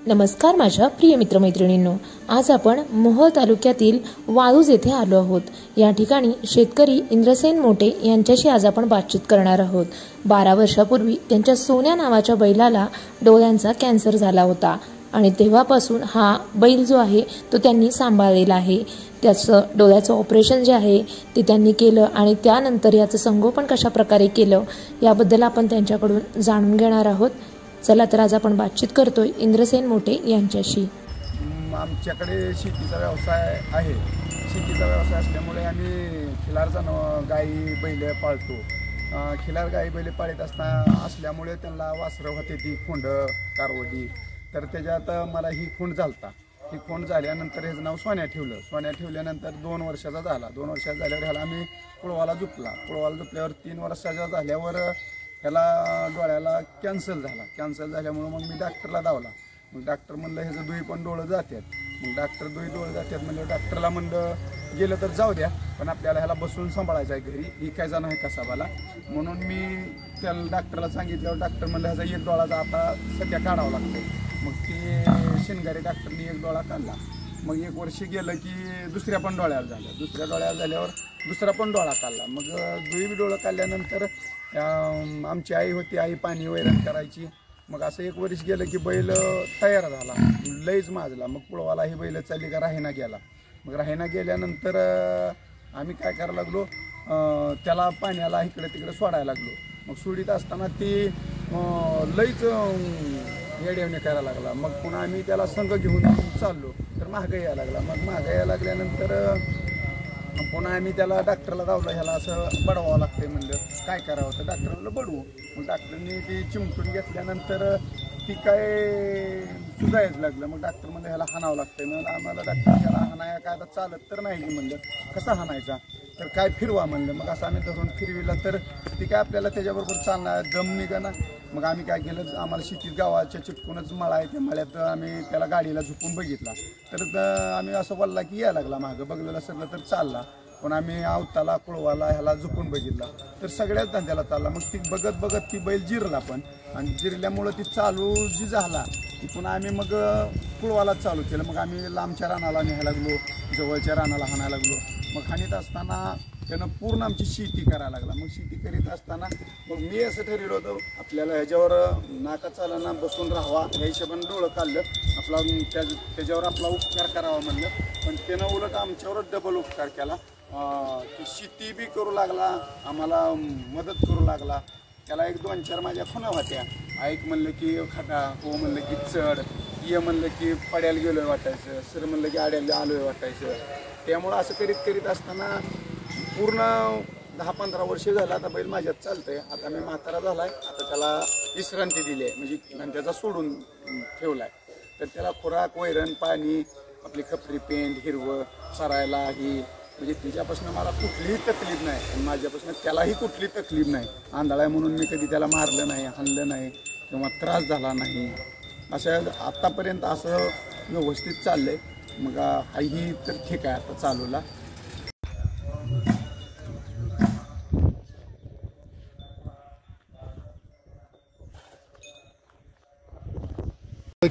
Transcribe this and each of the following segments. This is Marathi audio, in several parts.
नमस्कार माझ्या प्रिय मित्रमैत्रिणींनो, आज आपण मोहोळ तालुक्यातील वाळूज येथे आलो आहोत। या ठिकाणी शेतकरी इंद्रसेन मोटे यांच्याशी आज आपण बातचीत करणार आहोत। 12 वर्षापूर्वी त्यांच्या सोन्या नावाच्या बैलाला डोळ्यांचा कॅन्सर झाला होता आणि तेव्हापासून हा बैल जो आहे तो त्यांनी सांभाळलेला आहे। त्याचं डोळ्याचं ऑपरेशन जे आहे ते त्यांनी केलं आणि त्यानंतर याचं संगोपन कशा प्रकारे केलं याबद्दल आपण त्यांच्याकडून जाणून घेणार आहोत। चला तर आज आपण बातचीत करतोय इंद्रसेन मोटे यांच्याशी। आमच्याकडे शेतीचा व्यवसाय आहे। शेतीचा व्यवसाय असल्यामुळे आम्ही खिलार गाई बैल पाळतो। खिलार गाई बैल पाळत असल्यामुळे त्यांना वासरं होते, ती खोंड कारवडी। तर त्याच्यात मला ही खोंड झालता। ही खोंड झाल्यानंतर ह्याचं नाव सोन्या ठेवलं। सोन्या ठेवल्यानंतर 2 वर्षाचा झाला। 2 वर्षाचा झाल्यावर ह्याला आम्ही कुळवाला झुपला। कुळवाला झुपल्यावर 3 वर्षाचा झाल्यावर ह्याला डोळ्याला कॅन्सर झाला। कॅन्सर झाल्यामुळे मग मी डॉक्टरला धावला। मग डॉक्टर म्हणलं ह्याचं दुई पण डोळं जातात। मग डॉक्टर दुई डोळं जातात म्हणलं, डॉक्टरला म्हणलं गेलं तर जाऊ द्या, पण आपल्याला ह्याला बसून सांभाळायचं आहे, घरी विकायचा नाही कसाबाला। म्हणून मी त्याला डॉक्टरला सांगितल्यावर डॉक्टर म्हणलं ह्याचा एक डोळाचा आता सध्या काढावा लागतो। मग ते शिनगारी डॉक्टरनी एक डोळा काढला। मग 1 वर्ष गेलं की दुसऱ्या पण डोळ्यावर झालं। दुसऱ्या डोळ्यावर झाल्यावर दुसरा पण डोळा काढला। मग दुई डोळं काढल्यानंतर आमची आई होती, आई पाणी वैरण करायची। मग असं 1 वर्ष गेलं की बैल तयार झाला, लईच माजला। मग पुळवाला ही बैल चालली का राहिना गेला। मग राहिना गेल्यानंतर आम्ही काय करायला लागलो, त्याला पाण्याला इकडे तिकडे सोडायला लागलो। मग सोडीत असताना ती लईच येड्यावणे करायला लागला। मग पुन्हा आम्ही त्याला संघ घेऊन चाललो तर महागाई यायला लागला। मग महागाई यायला लागल्यानंतर पुन्हा आम्ही त्याला डॉक्टरला धावलं, ह्याला असं बडवावं लागतंय म्हणलं, काय करावं? तर डॉक्टर म्हणलं बडवू। मग डॉक्टरनी ती चिमटून घेतल्यानंतर ती काय सुजायच लागलं। मग डॉक्टर म्हणलं ह्याला हाणावं लागतंय। मग आम्हाला डॉक्टर ह्याला हाणाया काय आता चालत तर नाही म्हणलं, कसा हाणायचा? तर काय फिरवा म्हणलं। मग असं आम्ही धरून फिरविला तर ती काय आपल्याला त्याच्याबरोबर चालणार दम निघाना। मग आम्ही काय केलं, आम्हाला शेतीत गावाच्या चिटकूनच मळा आहे, त्या मळ्यात आम्ही त्याला गाडीला झुपून बघितला। तर आम्ही असं बोलला की यायला लागला, मागं बघलेलं सरलं तर चालला। पण आम्ही आवताला कुळवाला ह्याला झुपून बघितला तर सगळ्याच धंद्याला चालला। मग ती बघत बघत ती बैल जिरला पण, आणि जिरल्यामुळं ती चालू जी झाला ती पुन्हा आम्ही मग कुळवालाच चालू केलं। मग आम्ही लांबच्या रानाला न्यायला लागलो, जवळच्या रानाला हाणायला लागलो। मग हाणीत असताना त्यानं पूर्ण आमची शेती करायला लागला। मग शेती करीत असताना मग मी असं ठरवलं होतं, आपल्याला ह्याच्यावर नाका चालना बसून राहावा, ह्या हिशोबाने डोळं काढलं आपला, त्याच्यावर आपला उपचार करावा म्हणलं। पण त्यानं उलट आमच्यावरच डबल उपकार केला। शेती बी करू लागला, आम्हाला मदत करू लागला। त्याला 1-2-4 माझ्या खुणा होत्या। ऐक म्हणलं की खटा, हो म्हणलं की चढ, ये म्हणलं की पड्याला गेलोय वाटायचं, सर म्हणलं की आड्याला आलोय वाटायचं। त्यामुळं असं करीत करीत असताना पूर्ण 10-15 वर्ष झालं आता बैल माझ्यात चालतंय। आता मी म्हातारा झालाय, आता त्याला विश्रांती दिली आहे, म्हणजे त्याचा सोडून ठेवलाय। तर त्याला खुराक, वैरण, पाणी, आपली खपरी, पेंड, हिरवं चरायला ही, म्हणजे तिच्यापासून मला कुठलीही तकलीफ नाही आणि माझ्यापासून त्यालाही कुठली तकलीफ नाही। आंधळा आहे म्हणून मी कधी त्याला मारलं नाही, हाणलं नाही किंवा त्रास झाला नाही। असं आत्तापर्यंत असं व्यवस्थित चाललंय। मग हाही तर ठीक आहे आता चालूला।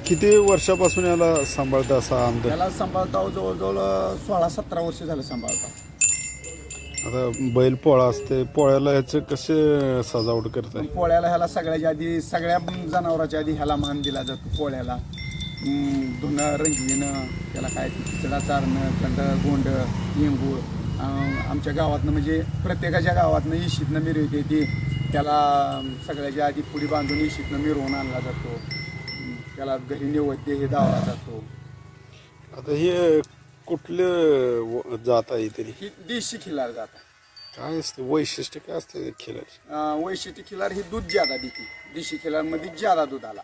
किती वर्षापासून याला सांभाळता असा अंदाज? याला सांभाळता जवळजवळ 16-17 वर्ष झालं सांभाळता। आता बैल पोळा असते, पोळ्याला ह्याचं कसे सजावट करताय? पोळ्याला ह्याला सगळ्याच्या आधी, सगळ्या जनावरांच्या आधी ह्याला मान दिला जातो। पोळ्याला धुणं, रंगविणं, त्याला काय खिचडा चारणं, कंड, गोंड, लिंबू। आमच्या गावातनं म्हणजे प्रत्येकाच्या गावातनं इशीतनं मिरवते ती, त्याला सगळ्याच्या आधी पुडी बांधून इशीतनं मिरवून आणला जातो। त्याला घरी नैवेद्य हे दावला जातो। आता हे कुठलं जात आहे तरी? ही देशी खिलार जात आहे। काय असते वैशिष्ट्य, काय असते खिलार? वैशिष्ट्य खिलार ही दूध ज्यादा देते, देशी खिलारमध्ये ज्यादा दूध आला।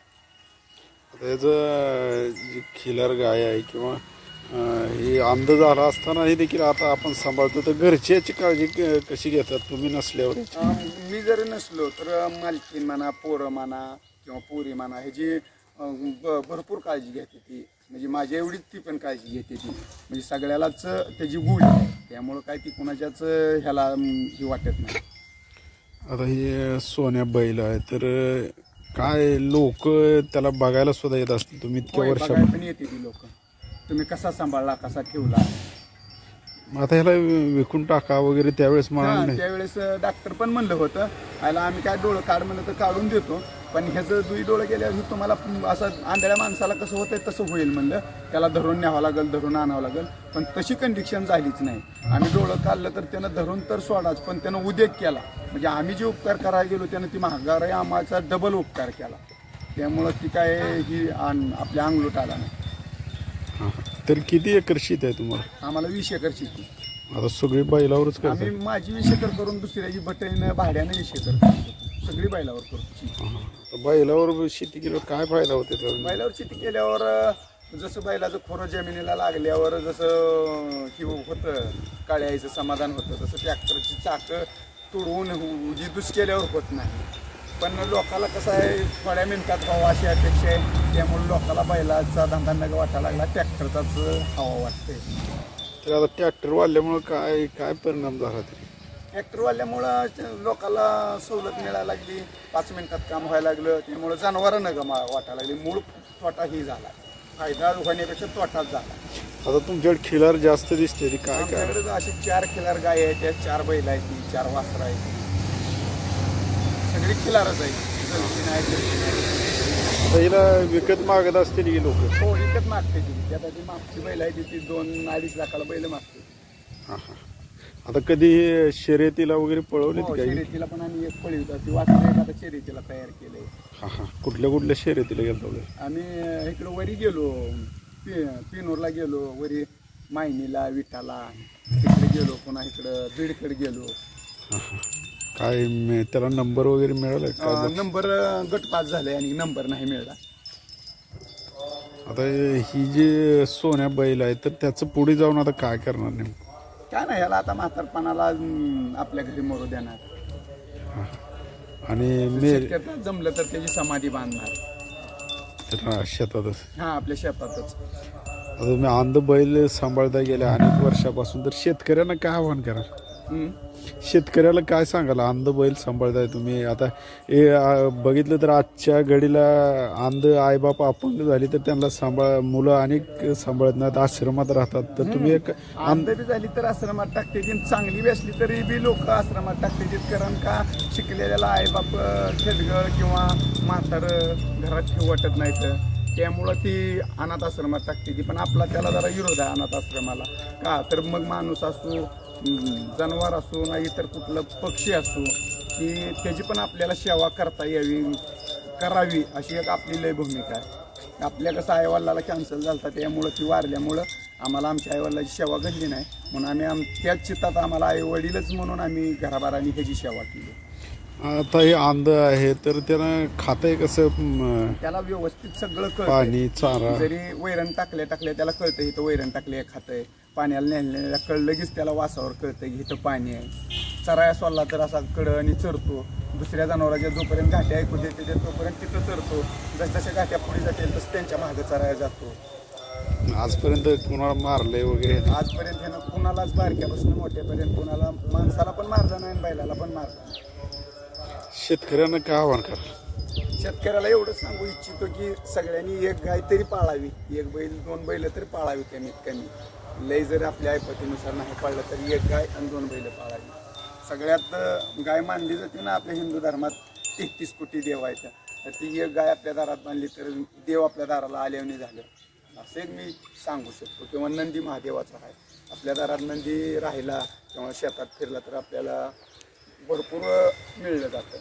आता याचं जी खिलार गाय आहे किंवा हे अंध झाला असताना हे देखील आता आपण सांभाळतो, तर घरची याची काळजी कशी घेतात तुम्ही नसल्यावर? मी जरी नसलो तर मालकीन म्हणा, पोरं म्हणा किंवा पोरी म्हणा, ह्याची भरपूर काळजी घेते ती। म्हणजे माझ्या एवढीच ती पण काळजी घेते ती, म्हणजे सगळ्यालाच त्याची गुढ आहे, त्यामुळं काय ती कुणाच्याच ह्याला ही वाटत नाही। आता हे सोन्या बैल आहे, तर काय लोक त्याला बघायला सुद्धा येत असतील तुम्ही इतक्या वर्षात. बघायला पण येते ती लोक, तुम्ही कसा सांभाळला कसा ठेवला. आता ह्याला विकून टाका वगैरे त्यावेळेस म्हणाल नाही? त्यावेळेस डॉक्टर पण म्हणलं होतं याला आम्ही काय डोळं काढ म्हणलं तर काढून देतो, पण ह्याचं दुई डोळं गेल्यावर तुम्हाला असं आंधळ्या माणसाला कसं होतंय तसं होईल म्हणलं. त्याला धरून न्यावं लागेल, धरून आणावं लागेल, पण तशी कंडिशन झालीच नाही. आम्ही डोळं काढलं तर त्यानं धरून तर सोडाच, पण त्यानं उद्योग केला. म्हणजे आम्ही जे उपकार करायला गेलो त्यानं ती महागाराई आम्हाला डबल उपकार केला. त्यामुळं ती काय ही आपल्या अंगलूट आला नाही. तर किती एकर शेत आहे तुम्हाला? आम्हाला 20 एकर शेती. आता सगळी बैलावरच करतो. आम्ही माझी 20 एकर करून दुसऱ्याची बटईनं भाड्यानं 20 एकर करतो. सगळी बैलावर करतो. बैलावर शेती केल्यावर काय फायदा होते? बैलावर शेती केल्यावर जसं बैलाचं खोरं जमिनीला लागल्यावर जसं की होतं काळ्याचं समाधान होतं, तसं ट्रॅक्टरची चाकं तोडवून जिदूस केल्यावर होत नाही. पण लोकाला कसं आहे थोड्या मिनिटात व्हावं अशी अपेक्षा आहे. त्यामुळे लोकाला बैलाचा धंदा नग वाटायला लागला, ट्रॅक्टरचाच हवा वाटते. तर आता ट्रॅक्टर वाढल्यामुळं काय काय परिणाम झाला तरी? ट्रॅक्टर वाढल्यामुळं लोकाला सवलत मिळायला लागली, 5 मिनिटात काम व्हायला लागलं. त्यामुळे जनावरांना गमा वाटायला लागली. मूळ तोटाही झाला, फायदा होण्यापेक्षा तोटाच झाला. आता तुमच्याकडे खिलार जास्त दिसते ती काय काय? आमच्याकडे असे 4 खिलार गाय आहेत, त्या 4 बैल आहेत, 4 वासरं आहेत. सगळी खिलारच आहे. पहिला विकत मागत असतील की लोक? हो, विकत मागते ती. त्यात ती मागची बैल आहे ती 2-2.5 लाखाला बैल मागते. हां हां. आता कधी शर्यतीला वगैरे पळवले काही? शर्यतीला पण आम्ही एक पळी होता, ती वासरं एक आता शर्यतीला तयार केले. हां हां. कुठल्या कुठल्या शर्यतीला गेलो? आम्ही इकडं वरी गेलो, पिनोरला गेलो, वरी मायनीला, विटाला तिकडे गेलो, पुन्हा इकडं बीडकडे गेलो. हां हां. काय त्याला नंबर वगैरे मिळाला का? नंबर गट पास झाले आणि नंबर नाही मिळाला. आता ही जी सोन्या बैल आहे तर त्याचं पुढे जाऊन आता काय करणार नेमकं? काय नाही, याला आता म्हातारपणाला आपल्या घरी मरू देणार. आणि जमलं तर त्याची समाधी बांधणार शेतातच. हा, आपल्या शेतातच. आता तुम्ही अंध बैल सांभाळता गेल्या अनेक वर्षापासून, तर शेतकऱ्यांना काय आव्हान कराल? शेतकऱ्याला काय सांगाल? अंध बैल सांभाळताय तुम्ही. आता बघितलं तर आजच्या घडीला अंध आईबाप अपंग झाली तर त्यांना मुलं अनेक सांभाळत नाहीत, आश्रमात राहतात. तर तुम्ही एक अंध बी झाली तर आश्रमात टाकते, चांगली बी असली तरी बी लोक आश्रमात टाकते. कारण का शिकलेल्याला आईबाप खेडगळ किंवा म्हातार घरात ठेवू वाटत नाहीत. त्यामुळं ती अनाथ आश्रमात टाकते ती. पण आपला त्याला जरा विरोध आहे अनाथ आश्रमाला. का तर मग माणूस असो, जनावर असो, नाही तर कुठलं पक्षी असो, की त्याची पण आपल्याला सेवा करता यावी, करावी अशी एक आपली लय भूमिका आहे. आपल्या कसं आईवडिलाला कॅन्सल झालं, त्यामुळं ती वारल्यामुळं आम्हाला आमच्या आईवडिलाची सेवा घडली नाही. म्हणून आम्ही त्याच चित्तात आम्हाला आईवडीलच म्हणून आम्ही घराबाराने ह्याची सेवा केली. आता हे अंध आहे तर त्यानं खातंय कसं? त्याला व्यवस्थित सगळं कळतं. पाणी, चारा, जरी वैरण टाकल्या त्याला कळतं इथं वैरण टाकले खातंय. पाण्याला नेल्याला कळलं लगेच त्याला वासावर कळतं की इथं पाणी आहे. चराया सोडला तर असा कडं आणि चरतो. दुसऱ्या जनावराच्या जोपर्यंत घाट्या ऐकू देते तोपर्यंत तिथं चरतो. जसजशा घाट्या पुढे जातील तसं त्यांच्या मागं चराया जातो. आजपर्यंत कुणाला मारले वगैरे? आजपर्यंत ह्यानं कुणालाच बारक्यापासून मोठ्यापर्यंत कुणाला माणसाला पण मारलं नाही, बैलाला पण मारलं. शेतकऱ्यांना काय आव्हान करा? शेतकऱ्याला एवढंच सांगू इच्छितो की सगळ्यांनी एक गाय तरी पाळावी, 1 बैल 2 बैल तरी पाळावी कमीत कमी. लय जर आपल्या ऐपतीनुसार नाही पाळलं तरी 1 गाय आणि 2 बैल पाळावी. सगळ्यात गाय मानली जाते ना आपल्या हिंदू धर्मात, 33 कोटी देव आहेत. तर ती 1 गाय आपल्या दारात बांधली तर देव आपल्या दाराला आल्याने झालं असं एक मी सांगू शकतो. किंवा नंदी महादेवाचा आहे, आपल्या दारात नंदी राहिला किंवा शेतात फिरला तर आपल्याला भरपूर मिळलं जातं.